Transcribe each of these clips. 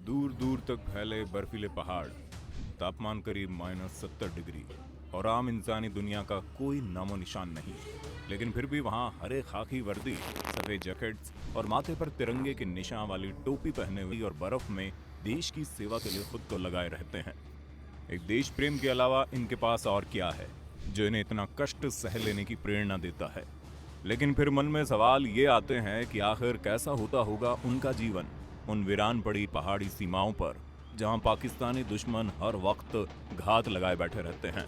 दूर दूर तक फैले बर्फीले पहाड़, तापमान करीब -70 डिग्री और आम इंसानी दुनिया का कोई नामो निशान नहीं। लेकिन फिर भी वहाँ हरे खाकी वर्दी, सफेद जैकेट्स और माथे पर तिरंगे के निशान वाली टोपी पहने हुई और बर्फ में देश की सेवा के लिए खुद को लगाए रहते हैं। एक देश प्रेम के अलावा इनके पास और क्या है जो इन्हें इतना कष्ट सह लेने की प्रेरणा देता है। लेकिन फिर मन में सवाल ये आते हैं कि आखिर कैसा होता होगा उनका जीवन उन वीरान पड़ी पहाड़ी सीमाओं पर, जहां पाकिस्तानी दुश्मन हर वक्त घात लगाए बैठे रहते हैं।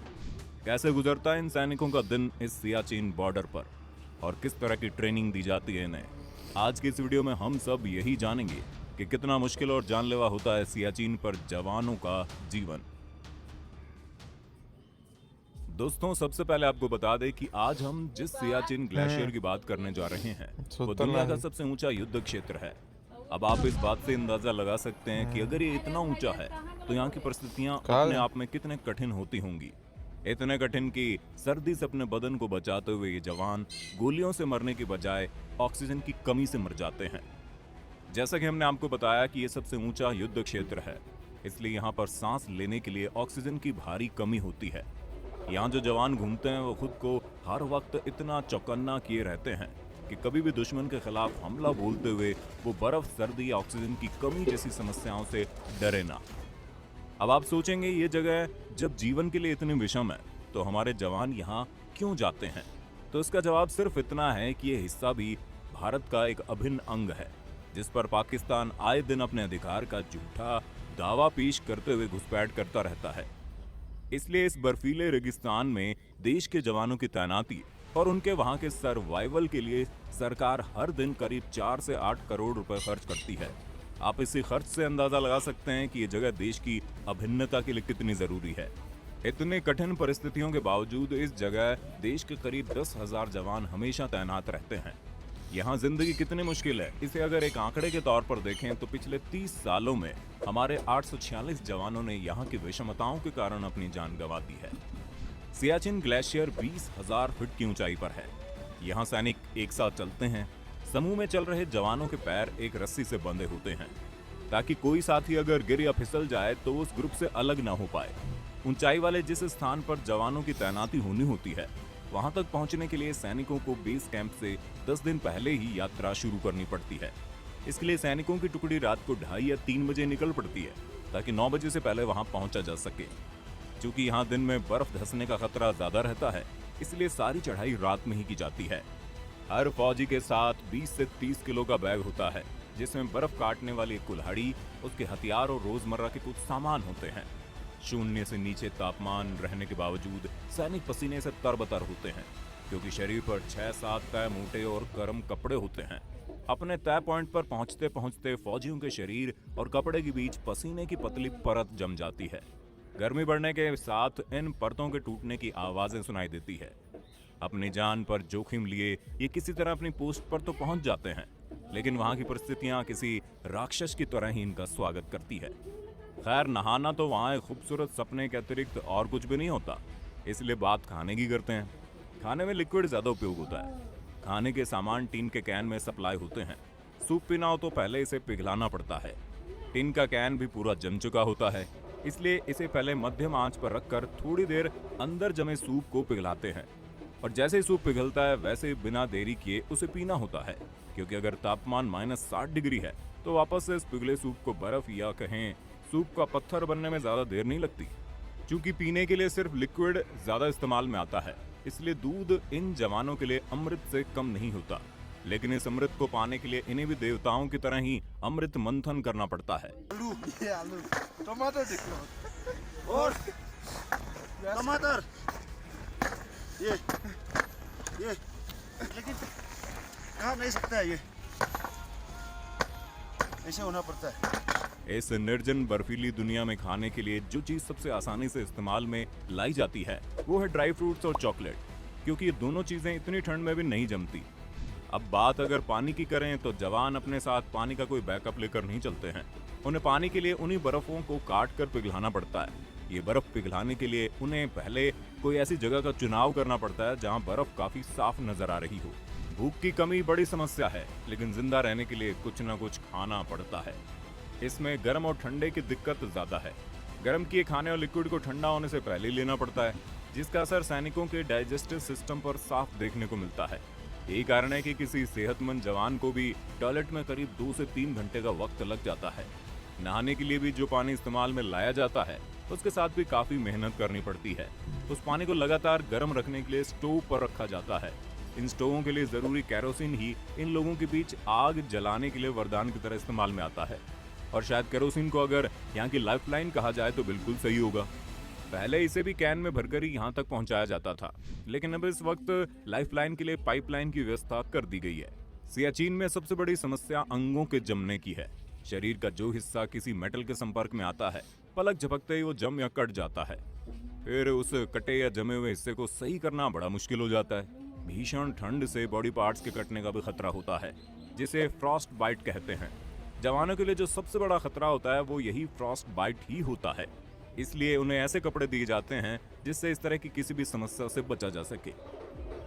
कैसे गुजरता है इन सैनिकों का दिन इस सियाचिन बॉर्डर पर और किस तरह की ट्रेनिंग दी जाती है इन्हें। आज की इस वीडियो में हम सब यही जानेंगे कि कितना मुश्किल और जानलेवा होता है सियाचिन पर जवानों का जीवन। दोस्तों, सबसे पहले आपको बता दें कि आज हम जिस सियाचिन ग्लेशियर की बात करने जा रहे हैं वो दुनिया का सबसे ऊंचा युद्ध क्षेत्र है। अब आप इस बात से अंदाजा लगा सकते हैं कि अगर ये इतना ऊंचा है तो यहाँ की परिस्थितियां अपने आप में कितने कठिन होती होंगी। इतने कठिन कि सर्दी से अपने बदन को बचाते हुए ये जवान गोलियों से मरने की बजाय ऑक्सीजन की कमी से मर जाते हैं। जैसा कि हमने आपको बताया कि ये सबसे ऊंचा युद्ध क्षेत्र है, इसलिए यहाँ पर सांस लेने के लिए ऑक्सीजन की भारी कमी होती है। यहाँ जो जवान घूमते हैं वो खुद को हर वक्त इतना चौकन्ना किए रहते हैं कि कभी भी दुश्मन के खिलाफ हमला बोलते हुए वो बर्फ, सर्दी या ऑक्सीजन की कमी जैसी समस्याओं से डरे ना। अब आप सोचेंगे ये जगह जब जीवन के लिए इतनी विषम है तो हमारे जवान यहाँ क्यों जाते हैं? तो इसका जवाब सिर्फ इतना है कि ये हिस्सा भी भारत का एक अभिन्न अंग है, जिस पर पाकिस्तान आए दिन अपने अधिकार का झूठा दावा पेश करते हुए घुसपैठ करता रहता है। इसलिए इस बर्फीले रेगिस्तान में देश के जवानों की तैनाती और उनके वहां के सर्वाइवल के लिए सरकार हर दिन करीब 4 से 8 करोड़ रुपए खर्च करती है। आप इसी खर्च से अंदाजा लगा सकते हैं कि ये जगह देश की अभिन्नता के लिए कितनी जरूरी है। इतने कठिन परिस्थितियों के बावजूद इस जगह देश के करीब 10,000 जवान हमेशा तैनात रहते हैं। यहाँ जिंदगी कितनी मुश्किल है, इसे अगर एक आंकड़े के तौर पर देखें तो पिछले 30 सालों में हमारे 846 जवानों ने यहाँ की विषमताओं के कारण अपनी जान गंवा दी है। सियाचिन ग्लेशियर 20,000 फीट की ऊंचाई पर है। यहाँ सैनिक एक साथ चलते हैं। समूह में चल रहे जवानों के पैर एक रस्सी से बंधे होते हैं ताकि कोई साथी अगर गिर या फिसल जाए तो उस ग्रुप से अलग ना हो पाए। ऊंचाई वाले जिस स्थान पर जवानों की तैनाती होनी होती है वहां तक पहुंचने के लिए सैनिकों को बेस कैंप से 10 दिन पहले ही यात्रा शुरू करनी पड़ती है। इसके लिए सैनिकों की टुकड़ी रात को 2:30 या 3 बजे निकल पड़ती है ताकि 9 बजे से पहले वहां पहुंचा जा सके। क्योंकि यहाँ दिन में बर्फ धंसने का खतरा ज्यादा रहता है, इसलिए सारी चढ़ाई रात में ही की जाती है। हर फौजी के साथ 20 से 30 किलो का बैग होता है, जिसमें बर्फ काटने वाली कुल्हाड़ी, उसके हथियार और रोजमर्रा के कुछ सामान होते हैं। शून्य से नीचे तापमान रहने के बावजूद सैनिक पसीने से तरबतर होते हैं, क्योंकि शरीर पर 6-7 तय मोटे और गर्म कपड़े होते हैं। अपने तय पॉइंट पर पहुंचते पहुंचते फौजियों के शरीर और कपड़े के बीच पसीने की पतली परत जम जाती है। गर्मी बढ़ने के साथ इन परतों के टूटने की आवाजें सुनाई देती है। अपनी जान पर जोखिम लिए ये किसी तरह अपनी पोस्ट पर तो पहुंच जाते हैं, लेकिन वहां की परिस्थितियां किसी राक्षस की तरह ही इनका स्वागत करती है। खैर, नहाना तो वहां एक खूबसूरत सपने के अतिरिक्त और कुछ भी नहीं होता, इसलिए बात खाने की करते हैं। खाने में लिक्विड ज्यादा उपयोग होता है। खाने के सामान टीन के कैन में सप्लाई होते हैं। सूप पीना हो तो पहले इसे पिघलाना पड़ता है। टीन का कैन भी पूरा जम चुका होता है, इसलिए इसे पहले मध्यम आंच पर रखकर थोड़ी देर अंदर जमे सूप को पिघलाते हैं और जैसे ही सूप पिघलता है वैसे बिना देरी किए उसे पीना होता है, क्योंकि अगर तापमान -60 डिग्री है तो वापस से इस पिघले सूप को बर्फ या कहें सूप का पत्थर बनने में ज्यादा देर नहीं लगती। क्योंकि पीने के लिए सिर्फ लिक्विड ज्यादा इस्तेमाल में आता है, इसलिए दूध इन जवानों के लिए अमृत से कम नहीं होता। लेकिन इस अमृत को पाने के लिए इन्हें भी देवताओं की तरह ही अमृत मंथन करना पड़ता है। आलू टमाटर देखो और टमाटर ये लेकिन खा नहीं सकता है, ये ऐसे होना पड़ता है। इस निर्जन बर्फीली दुनिया में खाने के लिए जो चीज सबसे आसानी से इस्तेमाल में लाई जाती है वो है ड्राई फ्रूट्स और चॉकलेट, क्योंकि ये दोनों चीजें इतनी ठंड में भी नहीं जमती। अब बात अगर पानी की करें तो जवान अपने साथ पानी का कोई बैकअप लेकर नहीं चलते हैं। उन्हें पानी के लिए उन्हीं बर्फों को काट कर पिघलाना पड़ता है। ये बर्फ पिघलाने के लिए उन्हें पहले कोई ऐसी जगह का चुनाव करना पड़ता है जहां बर्फ काफी साफ नजर आ रही हो। भूख की कमी बड़ी समस्या है, लेकिन जिंदा रहने के लिए कुछ ना कुछ खाना पड़ता है। इसमें गर्म और ठंडे की दिक्कत ज्यादा है। गर्म किए खाने और लिक्विड को ठंडा होने से पहले ही लेना पड़ता है, जिसका असर सैनिकों के डाइजेस्टिव सिस्टम पर साफ देखने को मिलता है। यही कारण है कि किसी सेहतमंद जवान को भी टॉयलेट में करीब 2 से 3 घंटे का वक्त लग जाता है। नहाने के लिए भी जो पानी इस्तेमाल में लाया जाता है उसके साथ भी काफी मेहनत करनी पड़ती है। उस पानी को लगातार गर्म रखने के लिए स्टोव पर रखा जाता है। इन स्टोवों के लिए जरूरी केरोसिन ही इन लोगों के बीच आग जलाने के लिए वरदान की तरह इस्तेमाल में आता है। और शायद केरोसिन को अगर यहाँ की लाइफलाइन कहा जाए तो बिल्कुल सही होगा। पहले इसे भी कैन में भरकर ही यहाँ तक पहुँचाया जाता था, लेकिन अब इस वक्त लाइफलाइन के लिए पाइपलाइन की व्यवस्था कर दी गई है। सियाचिन में सबसे बड़ी समस्या अंगों के जमने की है। शरीर का जो हिस्सा किसी मेटल के संपर्क में आता है, पलक झपकते ही वो जम या कट जाता है। फिर उस कटे या जमे हुए हिस्से को सही करना बड़ा मुश्किल हो जाता है। भीषण ठंड से बॉडी पार्ट्स के कटने का भी खतरा होता है, जिसे फ्रॉस्ट बाइट कहते हैं। जवानों के लिए जो सबसे बड़ा खतरा होता है वो यही फ्रॉस्ट बाइट ही होता है। इसलिए उन्हें ऐसे कपड़े दिए जाते हैं जिससे इस तरह की किसी भी समस्या से बचा जा सके।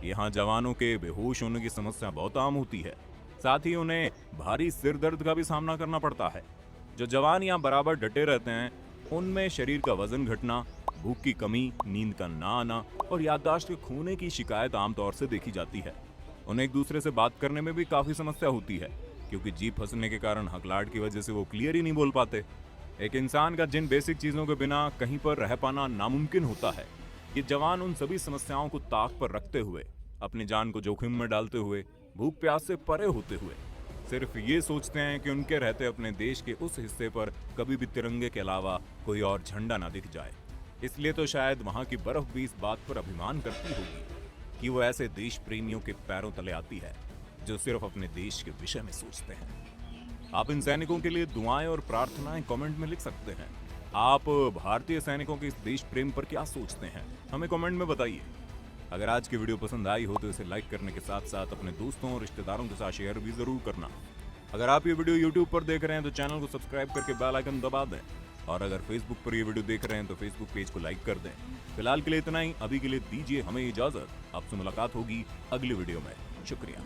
यहाँ जवानों के बेहोश होने की समस्या बहुत आम होती है। साथ ही उन्हें भारी सिर दर्द का भी सामना करना पड़ता है। जो जवान यहाँ बराबर डटे रहते हैं उनमें शरीर का वजन घटना, भूख की कमी, नींद का ना आना और याददाश्त के खोने की शिकायत आमतौर से देखी जाती है। उन्हें एक दूसरे से बात करने में भी काफी समस्या होती है, क्योंकि जीभ फंसने के कारण हकलाहट की वजह से वो क्लियर ही नहीं बोल पाते। एक इंसान का जिन बेसिक चीजों के बिना कहीं पर रह पाना नामुमकिन होता है, ये जवान उन सभी समस्याओं को ताक पर रखते हुए, अपनी जान को जोखिम में डालते हुए, भूख प्यास से परे होते हुए सिर्फ ये सोचते हैं कि उनके रहते अपने देश के उस हिस्से पर कभी भी तिरंगे के अलावा कोई और झंडा ना दिख जाए। इसलिए तो शायद वहां की बर्फ भी इस बात पर अभिमान करती होगी कि वो ऐसे देश प्रेमियों के पैरों तले आती है जो सिर्फ अपने देश के विषय में सोचते हैं। आप इन सैनिकों के लिए दुआएं और प्रार्थनाएं कमेंट में लिख सकते हैं। आप भारतीय सैनिकों के इस देश प्रेम पर क्या सोचते हैं, हमें कमेंट में बताइए। अगर आज की वीडियो पसंद आई हो तो इसे लाइक करने के साथ साथ अपने दोस्तों और रिश्तेदारों के साथ शेयर भी जरूर करना। अगर आप ये वीडियो YouTube पर देख रहे हैं तो चैनल को सब्सक्राइब करके बेल आइकन दबा दें, और अगर Facebook पर ये वीडियो देख रहे हैं तो Facebook पेज को लाइक कर दें। फिलहाल के लिए इतना ही, अभी के लिए दीजिए हमें इजाजत। आपसे मुलाकात होगी अगली वीडियो में। शुक्रिया।